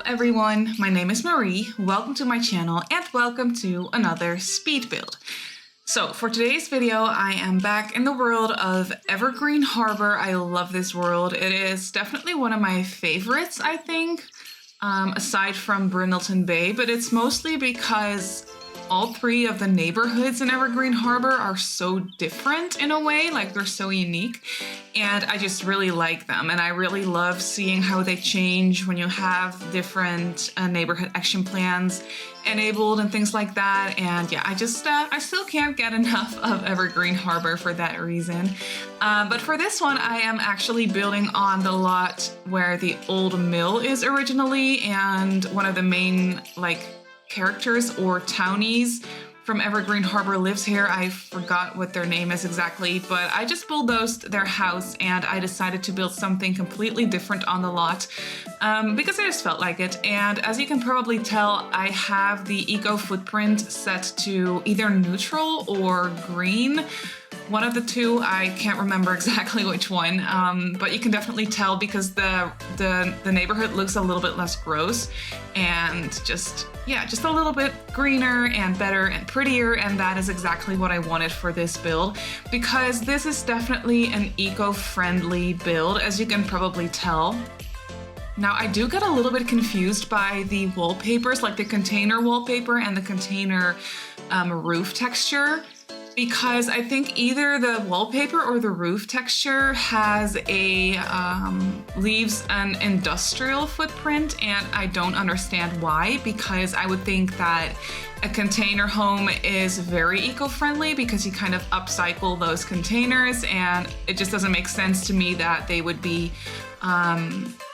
up everyone, my name is Marie, welcome to my channel and welcome to another speed build. So for today's video I am back in the world of Evergreen Harbor. I love this world. It is definitely one of my favorites, I think, aside from Brindleton Bay, but it's mostly because all three of the neighborhoods in Evergreen Harbor are so different in a way, like they're so unique, and I just really like them. And I really love seeing how they change when you have different neighborhood action plans enabled and things like that. And yeah, I still can't get enough of Evergreen Harbor for that reason. But for this one, I am actually building on the lot where the old mill is originally, and one of the main characters or townies from Evergreen Harbor lives here. I forgot what their name is exactly, but I just bulldozed their house and I decided to build something completely different on the lot because I just felt like it. And as you can probably tell, I have the eco footprint set to either neutral or green. One of the two, I can't remember exactly which one, but you can definitely tell because the neighborhood looks a little bit less gross and just a little bit greener and better and prettier, and that is exactly what I wanted for this build because this is definitely an eco-friendly build, as you can probably tell. Now, I do get a little bit confused by the wallpapers, like the container wallpaper and the container roof texture, because I think either the wallpaper or the roof texture has leaves an industrial footprint, and I don't understand why, because I would think that a container home is very eco-friendly because you kind of upcycle those containers, and it just doesn't make sense to me that they would be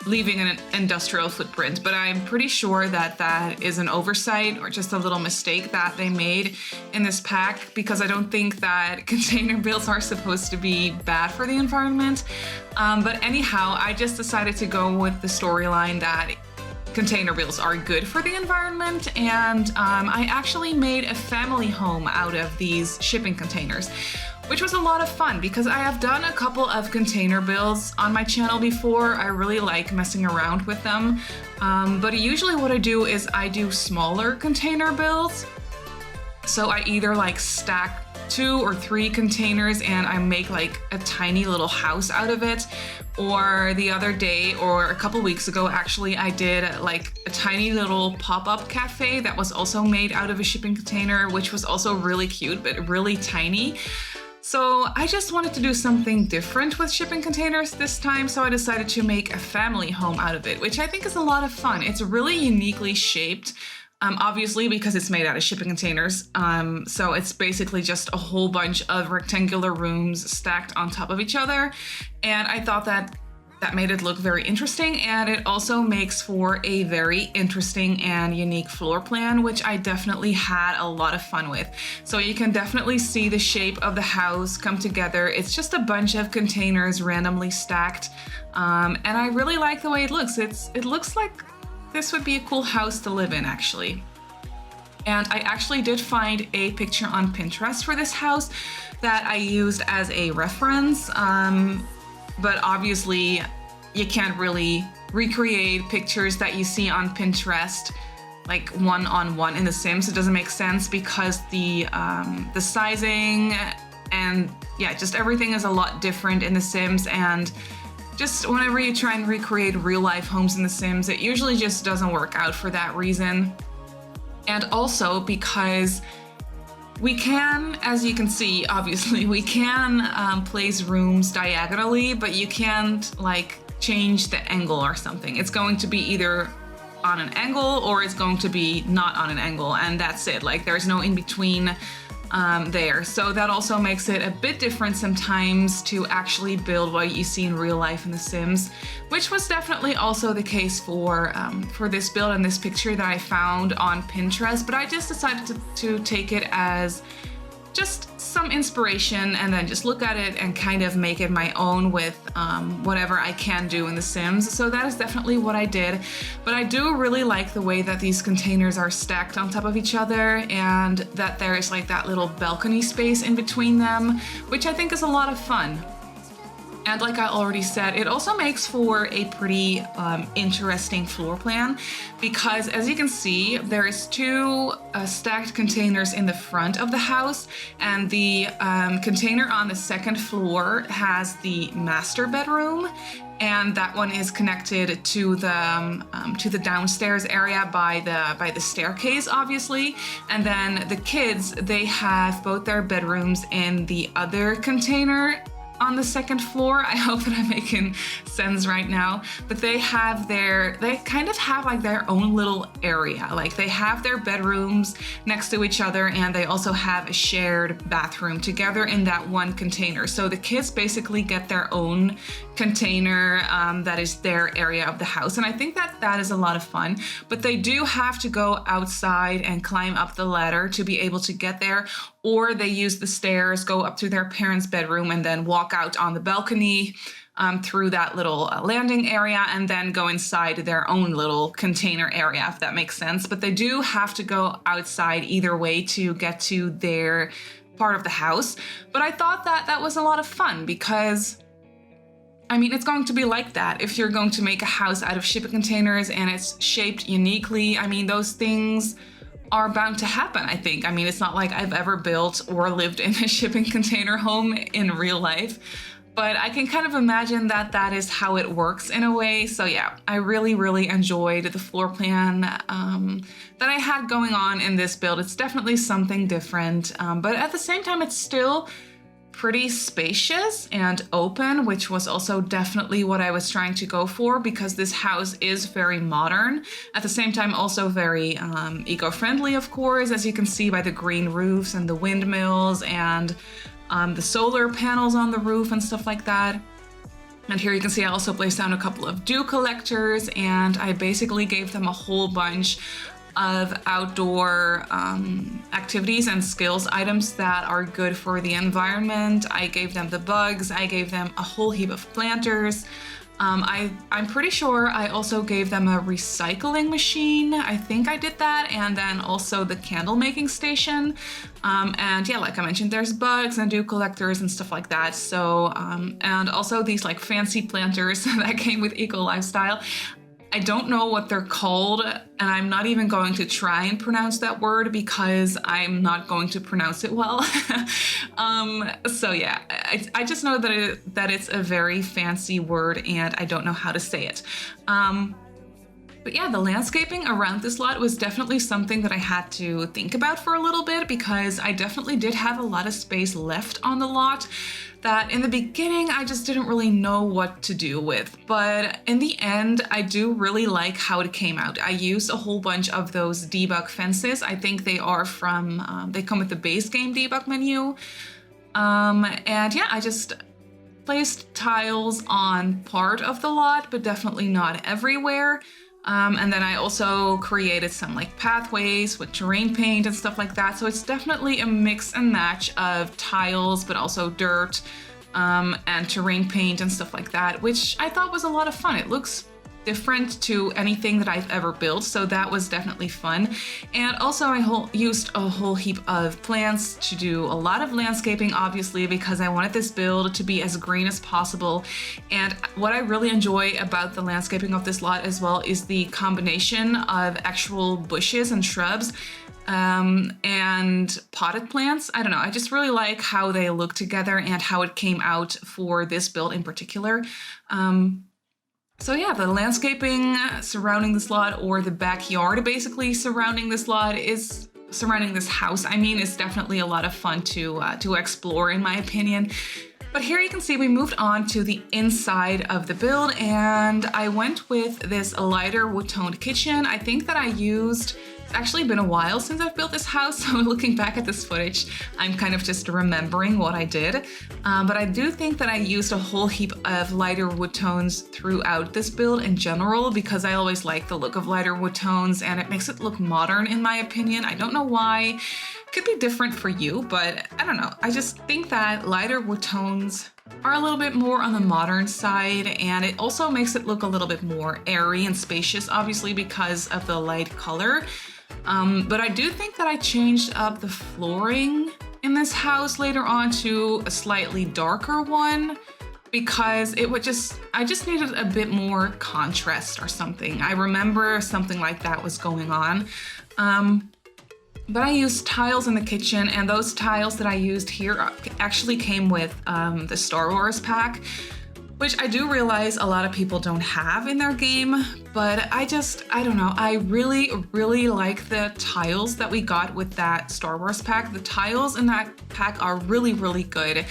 leaving an industrial footprint. But I'm pretty sure that that is an oversight or just a little mistake that they made in this pack, because I don't think that container builds are supposed to be bad for the environment. But anyhow, I just decided to go with the storyline that container builds are good for the environment, and I actually made a family home out of these shipping containers, which was a lot of fun because I have done a couple of container builds on my channel before. I really like messing around with them, but usually what I do is I do smaller container builds. So I either stack 2 or 3 containers and I make a tiny little house out of it. Or the other day, or a couple weeks ago actually, I did a tiny little pop-up cafe that was also made out of a shipping container, which was also really cute but really tiny. So I just wanted to do something different with shipping containers this time, so I decided to make a family home out of it, which I think is a lot of fun. It's really uniquely shaped. Obviously, because it's made out of shipping containers, so it's basically just a whole bunch of rectangular rooms stacked on top of each other, and I thought that made it look very interesting, and it also makes for a very interesting and unique floor plan, which I definitely had a lot of fun with. So you can definitely see the shape of the house come together. It's just a bunch of containers randomly stacked, and I really like the way it looks. It looks like this would be a cool house to live in, actually. And I actually did find a picture on Pinterest for this house that I used as a reference, but obviously you can't really recreate pictures that you see on Pinterest one-on-one in The Sims. It doesn't make sense because the sizing and just everything is a lot different in The Sims, and just whenever you try and recreate real-life homes in The Sims, it usually just doesn't work out for that reason. And also because we can, as you can see, obviously, we can place rooms diagonally, but you can't change the angle or something. It's going to be either on an angle or it's going to be not on an angle, and that's it. There's no in-between there. So that also makes it a bit different sometimes to actually build what you see in real life in The Sims, which was definitely also the case for this build and this picture that I found on Pinterest. But I just decided to take it as just some inspiration and then just look at it and kind of make it my own with whatever I can do in The Sims. So that is definitely what I did. But I do really like the way that these containers are stacked on top of each other, and that there is that little balcony space in between them, which I think is a lot of fun. And like I already said, it also makes for a pretty interesting floor plan because as you can see, there's two stacked containers in the front of the house, and the container on the second floor has the master bedroom, and that one is connected to the downstairs area by the staircase, obviously. And then the kids, they have both their bedrooms in the other container on the second floor. I hope that I'm making sense right now, but they kind of have like their own little area. Like they have their bedrooms next to each other, and they also have a shared bathroom together in that one container. So the kids basically get their own container that is their area of the house. And I think that is a lot of fun, but they do have to go outside and climb up the ladder to be able to get there, or they use the stairs, go up to their parents' bedroom, and then walk out on the balcony through that little landing area, and then go inside their own little container area, if that makes sense. But they do have to go outside either way to get to their part of the house. But I thought that was a lot of fun because, I mean, it's going to be like that if you're going to make a house out of shipping containers and it's shaped uniquely. I mean, those things are bound to happen, I think. I mean, it's not like I've ever built or lived in a shipping container home in real life, but I can kind of imagine that is how it works in a way. So yeah, I really, really enjoyed the floor plan that I had going on in this build. It's definitely something different, but at the same time, it's still pretty spacious and open, which was also definitely what I was trying to go for, because this house is very modern. At the same time, also very eco-friendly, of course, as you can see by the green roofs and the windmills and the solar panels on the roof and stuff like that. And here you can see I also placed down a couple of dew collectors, and I basically gave them a whole bunch of outdoor activities and skills items that are good for the environment. I gave them the bugs, I gave them a whole heap of planters. I'm pretty sure I also gave them a recycling machine. I think I did that, and then also the candle making station. And yeah, like I mentioned, there's bugs and dew collectors and stuff like that. So, and also these like fancy planters that came with Eco Lifestyle. I don't know what they're called, and I'm not even going to try and pronounce that word because I'm not going to pronounce it well. So yeah, I just know that it's a very fancy word, and I don't know how to say it. But yeah, the landscaping around this lot was definitely something that I had to think about for a little bit, because I definitely did have a lot of space left on the lot that in the beginning I just didn't really know what to do with. But in the end, I do really like how it came out. I used a whole bunch of those debug fences. I think they are from, they come with the base game debug menu. And yeah, I just placed tiles on part of the lot, but definitely not everywhere. And then I also created some like pathways with terrain paint and stuff like that. So it's definitely a mix and match of tiles, but also dirt and terrain paint and stuff like that, which I thought was a lot of fun. It looks different to anything that I've ever built, so that was definitely fun. And also I used a whole heap of plants to do a lot of landscaping, obviously, because I wanted this build to be as green as possible. And what I really enjoy about the landscaping of this lot as well is the combination of actual bushes and shrubs and potted plants. I don't know, I just really like how they look together and how it came out for this build in particular. So yeah, the landscaping surrounding this lot, or the backyard basically surrounding this lot, is surrounding this house, I mean, is definitely a lot of fun to explore, in my opinion. But here you can see we moved on to the inside of the build, and I went with this lighter wood-toned kitchen. I think that I used, it's actually been a while since I've built this house, so looking back at this footage, I'm kind of just remembering what I did. But I do think that I used a whole heap of lighter wood tones throughout this build in general, because I always like the look of lighter wood tones, and it makes it look modern in my opinion. I don't know why. Could be different for you, but I don't know. I just think that lighter wood tones are a little bit more on the modern side, and it also makes it look a little bit more airy and spacious, obviously because of the light color. But I do think that I changed up the flooring in this house later on to a slightly darker one, because I just needed a bit more contrast or something. I remember something like that was going on. But I used tiles in the kitchen, and those tiles that I used here actually came with the Star Wars pack, which I do realize a lot of people don't have in their game, but I don't know. I really, really like the tiles that we got with that Star Wars pack. The tiles in that pack are really, really good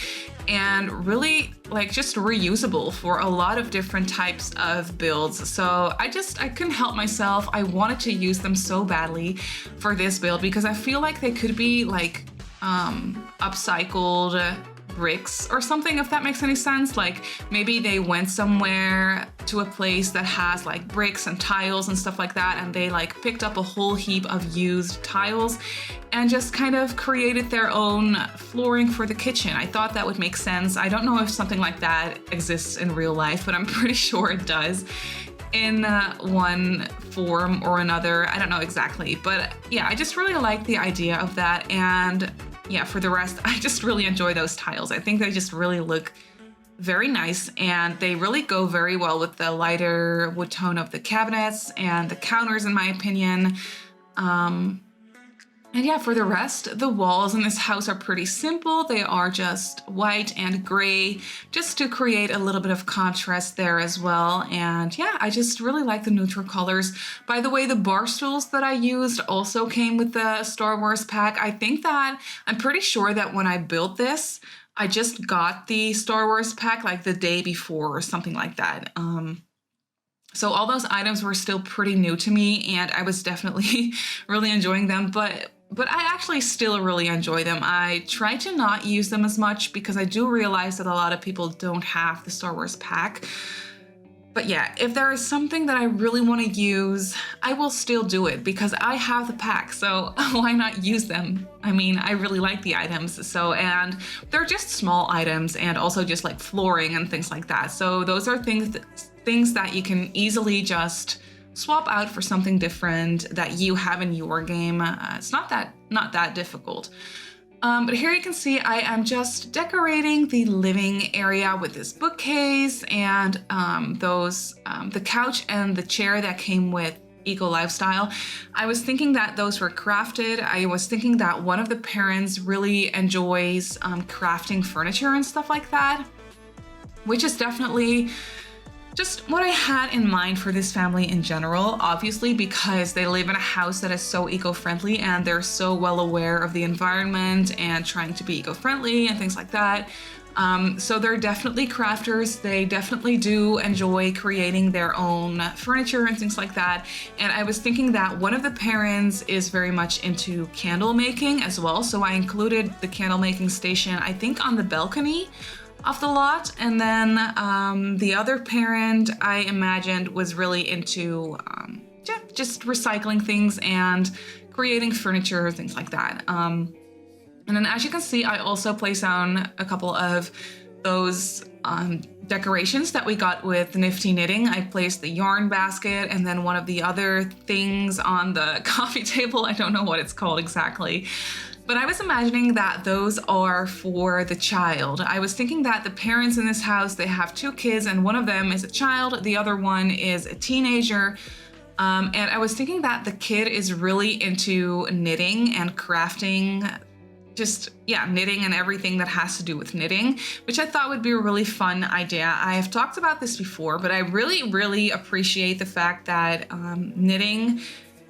and really like just reusable for a lot of different types of builds. So I couldn't help myself. I wanted to use them so badly for this build because I feel like they could be like upcycled bricks or something, if that makes any sense. Like maybe they went somewhere to a place that has like bricks and tiles and stuff like that, and they like picked up a whole heap of used tiles and just kind of created their own flooring for the kitchen. I thought that would make sense. I don't know if something like that exists in real life, but I'm pretty sure it does in one form or another. I don't know exactly, but yeah, I just really like the idea of that. And yeah, for the rest, I just really enjoy those tiles. I think they just really look very nice, and they really go very well with the lighter wood tone of the cabinets and the counters, in my opinion. And yeah, for the rest, the walls in this house are pretty simple. They are just white and gray, just to create a little bit of contrast there as well. And yeah, I just really like the neutral colors. By the way, the bar stools that I used also came with the Star Wars pack. I'm pretty sure that when I built this, I just got the Star Wars pack like the day before or something like that. So all those items were still pretty new to me, and I was definitely really enjoying them, but I actually still really enjoy them. I try to not use them as much because I do realize that a lot of people don't have the Star Wars pack. But yeah, if there is something that I really want to use, I will still do it because I have the pack, so why not use them? I mean, I really like the items, and they're just small items and also just like flooring and things like that. So those are things that you can easily just swap out for something different that you have in your game. It's not that difficult. But here you can see I am just decorating the living area with this bookcase and the couch and the chair that came with Eco Lifestyle. I was thinking that those were crafted. I was thinking that one of the parents really enjoys crafting furniture and stuff like that, which is definitely just what I had in mind for this family in general, obviously because they live in a house that is so eco-friendly and they're so well aware of the environment and trying to be eco-friendly and things like that. So they're definitely crafters. They definitely do enjoy creating their own furniture and things like that. And I was thinking that one of the parents is very much into candle making as well. So I included the candle making station, I think, on the balcony of the lot. And then the other parent, I imagined, was really into just recycling things and creating furniture, things like that. And then as you can see, I also placed down a couple of those decorations that we got with Nifty Knitting. I placed the yarn basket and then one of the other things on the coffee table. I don't know what it's called exactly. But I was imagining that those are for the child. I was thinking that the parents in this house, they have two kids and one of them is a child, the other one is a teenager. And I was thinking that the kid is really into knitting and crafting, knitting and everything that has to do with knitting, which I thought would be a really fun idea. I have talked about this before, but I really, really appreciate the fact that knitting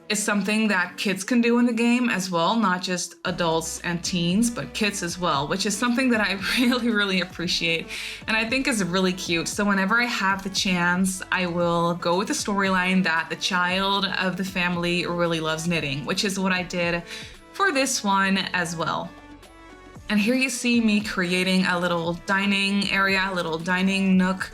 is something that kids can do in the game as well, not just adults and teens, but kids as well, which is something that I really, really appreciate and I think is really cute. So whenever I have the chance, I will go with the storyline that the child of the family really loves knitting, which is what I did for this one as well. And here you see me creating a little dining area, a little dining nook,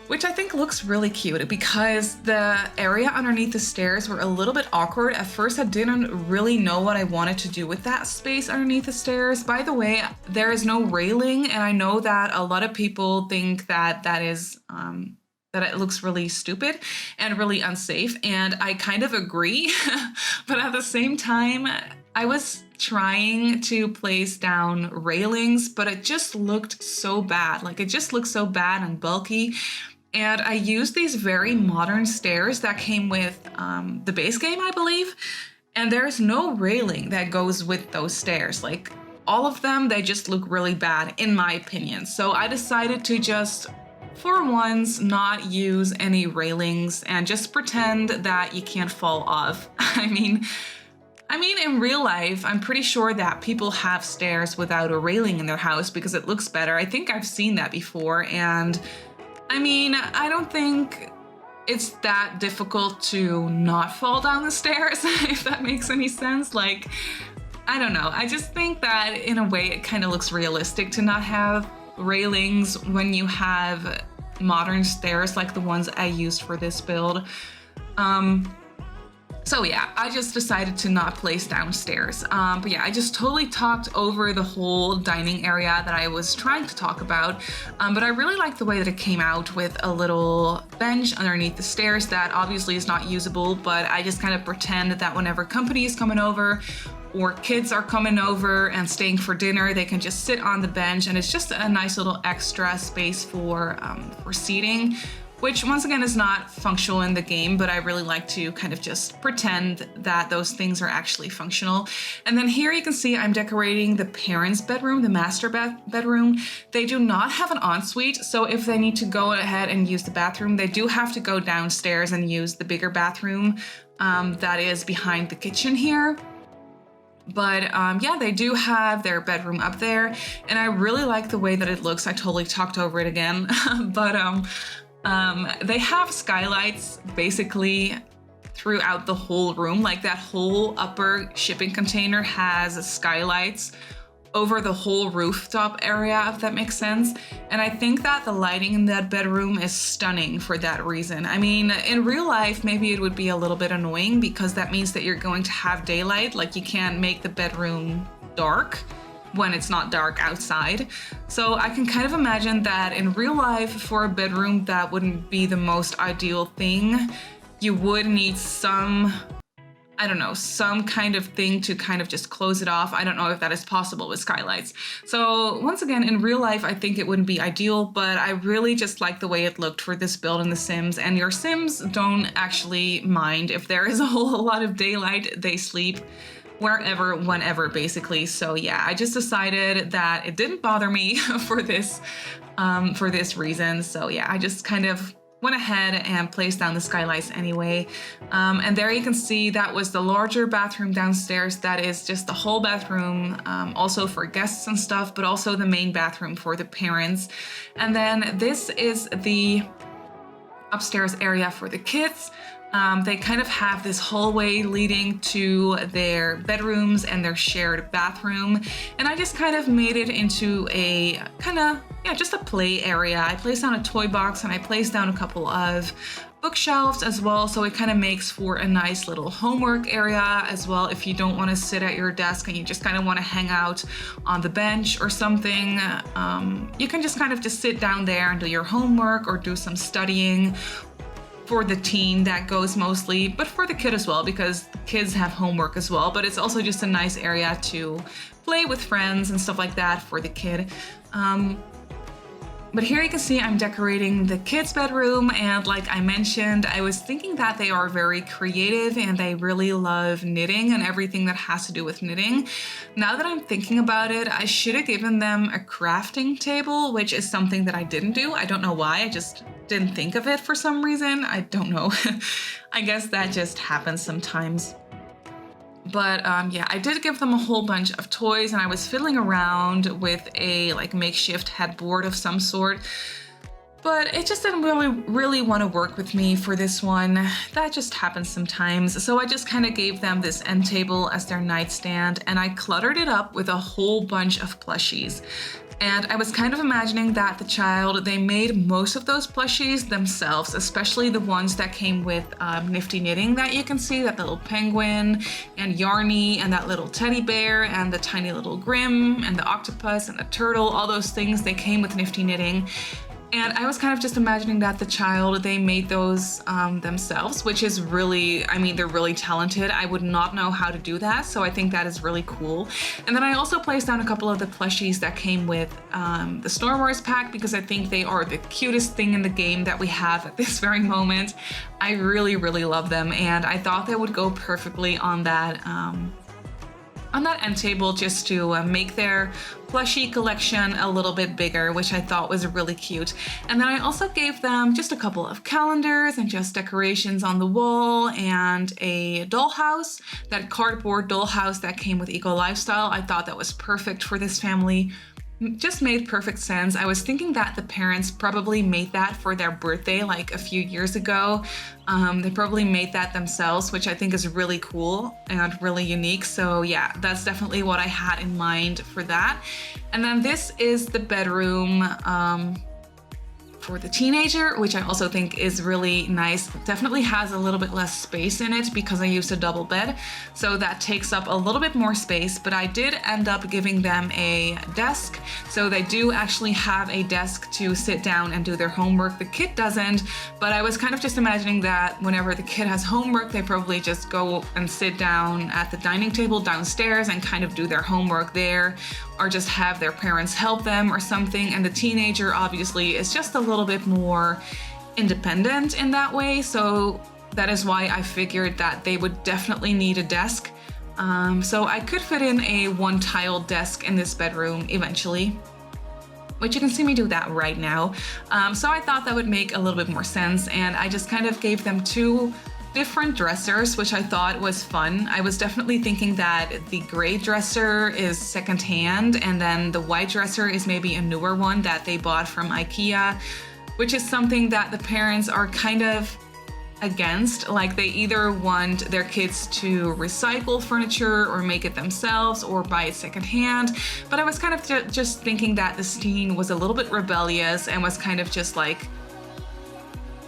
which I think looks really cute because the area underneath the stairs were a little bit awkward. At first, I didn't really know what I wanted to do with that space underneath the stairs. By the way, there is no railing, and I know that a lot of people think that that it looks really stupid and really unsafe, and I kind of agree. But at the same time, I was trying to place down railings, but it just looked so bad. Like it just looked so bad and bulky. And I used these very modern stairs that came with the base game, I believe. And there's no railing that goes with those stairs. Like all of them, they just look really bad in my opinion. So I decided to just, for once, not use any railings and just pretend that you can't fall off. I mean, in real life, I'm pretty sure that people have stairs without a railing in their house because it looks better. I think I've seen that before. And I mean, I don't think it's that difficult to not fall down the stairs, if that makes any sense. Like, I don't know. I just think that in a way it kind of looks realistic to not have railings when you have modern stairs like the ones I used for this build. So yeah, I just decided to not place down stairs. But yeah, I just totally talked over the whole dining area that I was trying to talk about. But I really like the way that it came out with a little bench underneath the stairs that obviously is not usable, but I just kind of pretend that whenever company is coming over or kids are coming over and staying for dinner, they can just sit on the bench, and it's just a nice little extra space for seating, which once again is not functional in the game, but I really like to kind of just pretend that those things are actually functional. And then here you can see I'm decorating the parents' bedroom, the master bedroom. They do not have an ensuite, so if they need to go ahead and use the bathroom, they do have to go downstairs and use the bigger bathroom that is behind the kitchen here. But yeah, they do have their bedroom up there, and I really like the way that it looks. I totally talked over it again, but they have skylights basically throughout the whole room. Like that whole upper shipping container has skylights over the whole rooftop area, if that makes sense. And I think that the lighting in that bedroom is stunning for that reason. I mean, in real life, maybe it would be a little bit annoying because that means that you're going to have daylight. Like you can't make the bedroom dark when it's not dark outside. So I can kind of imagine that in real life, for a bedroom, that wouldn't be the most ideal thing. You would need some, I don't know, some kind of thing to kind of just close it off. I don't know if that is possible with skylights. So once again, in real life, I think it wouldn't be ideal, but I really just like the way it looked for this build in The Sims. And your Sims don't actually mind if there is a whole lot of daylight. They sleep wherever, whenever, basically. So yeah, I just decided that it didn't bother me for this reason. So yeah, I just kind of went ahead and placed down the skylights anyway. And there you can see that was the larger bathroom downstairs. That is just the whole bathroom, also for guests and stuff, but also the main bathroom for the parents. And then this is the upstairs area for the kids. They kind of have this hallway leading to their bedrooms and their shared bathroom. And I just kind of made it into a kind of, yeah, just a play area. I placed down a toy box and I placed down a couple of bookshelves as well. So it kind of makes for a nice little homework area as well. If you don't want to sit at your desk and you just kind of want to hang out on the bench or something, you can just kind of just sit down there and do your homework or do some studying. For the teen, that goes mostly, but for the kid as well, because kids have homework as well, but it's also just a nice area to play with friends and stuff like that for the kid. But here you can see I'm decorating the kids' bedroom, and like I mentioned, I was thinking that they are very creative and they really love knitting and everything that has to do with knitting. Now that I'm thinking about it, I should have given them a crafting table, which is something that I didn't do. I don't know why, I just didn't think of it for some reason. I don't know. I guess that just happens sometimes. But yeah, I did give them a whole bunch of toys, and I was fiddling around with a like makeshift headboard of some sort, but it just didn't really want to work with me for this one. That just happens sometimes. So I just kind of gave them this end table as their nightstand, and I cluttered it up with a whole bunch of plushies. And I was kind of imagining that the child, they made most of those plushies themselves, especially the ones that came with nifty knitting that you can see, that little penguin and Yarny and that little teddy bear and the tiny little Grim and the octopus and the turtle, all those things, they came with nifty knitting. And I was kind of just imagining that the child, they made those themselves, which is really, I mean, they're really talented. I would not know how to do that, so I think that is really cool. And then I also placed down a couple of the plushies that came with the Star Wars pack, because I think they are the cutest thing in the game that we have at this very moment. I really, really love them, and I thought they would go perfectly on that end table, just to make their plushie collection a little bit bigger, which I thought was really cute. And then I also gave them just a couple of calendars and just decorations on the wall and a dollhouse, that cardboard dollhouse that came with Eco Lifestyle. I thought that was perfect for this family. Just made perfect sense. I was thinking that the parents probably made that for their birthday like a few years ago. They probably made that themselves, which I think is really cool and really unique. So yeah, that's definitely what I had in mind for that. And then this is the bedroom for the teenager, which I also think is really nice. Definitely has a little bit less space in it because I used a double bed, so that takes up a little bit more space, but I did end up giving them a desk, so they do actually have a desk to sit down and do their homework. The kid doesn't, but I was kind of just imagining that whenever the kid has homework, they probably just go and sit down at the dining table downstairs and kind of do their homework there, or just have their parents help them or something. And the teenager obviously is just a little bit more independent in that way, so that is why I figured that they would definitely need a desk. So I could fit in a one-tile desk in this bedroom eventually, which you can see me do that right now. So I thought that would make a little bit more sense, and I just kind of gave them two different dressers, which I thought was fun. I was definitely thinking that the gray dresser is secondhand, and then the white dresser is maybe a newer one that they bought from IKEA, which is something that the parents are kind of against. Like, they either want their kids to recycle furniture or make it themselves or buy it secondhand. But I was kind of just thinking that this teen was a little bit rebellious and was kind of just like,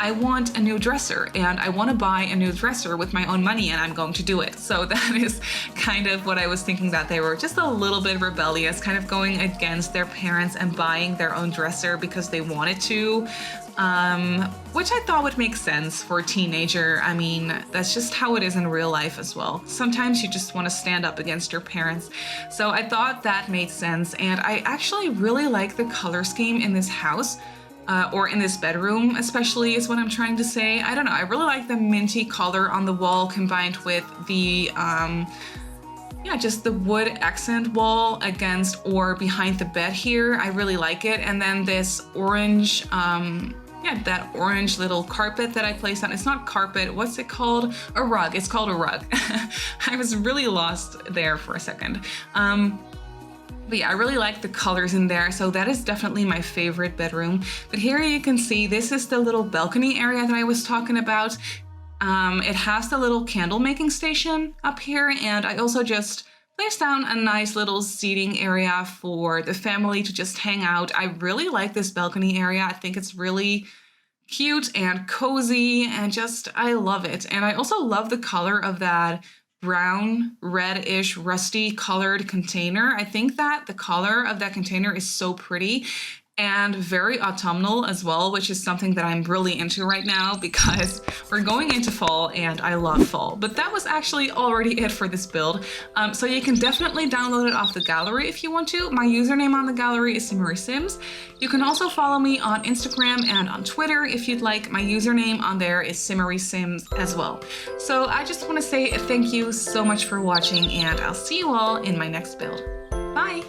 I want a new dresser and I want to buy a new dresser with my own money, and I'm going to do it. So that is kind of what I was thinking, that they were just a little bit rebellious, kind of going against their parents and buying their own dresser because they wanted to, which I thought would make sense for a teenager. I mean, that's just how it is in real life as well. Sometimes you just want to stand up against your parents. So I thought that made sense, and I actually really like the color scheme in this house. Or in this bedroom especially is what I'm trying to say. I don't know, I really like the minty color on the wall combined with the, just the wood accent wall against or behind the bed here. I really like it. And then this orange, that orange little carpet that I placed on. It's not carpet, what's it called? A rug, it's called a rug. I was really lost there for a second. But yeah, I really like the colors in there, so that is definitely my favorite bedroom. But here you can see, this is the little balcony area that I was talking about. It has the little candle making station up here, and I also just placed down a nice little seating area for the family to just hang out. I really like this balcony area. I think it's really cute and cozy, and just, I love it. And I also love the color of that brown, reddish, rusty colored container. I think that the color of that container is so pretty and very autumnal as well, which is something that I'm really into right now because we're going into fall and I love fall. But that was actually already it for this build. So you can definitely download it off the gallery if you want to. My username on the gallery is Simmarysims. You can also follow me on Instagram and on Twitter if you'd like. My username on there is Simmarysims as well. So I just want to say thank you so much for watching, and I'll see you all in my next build. Bye!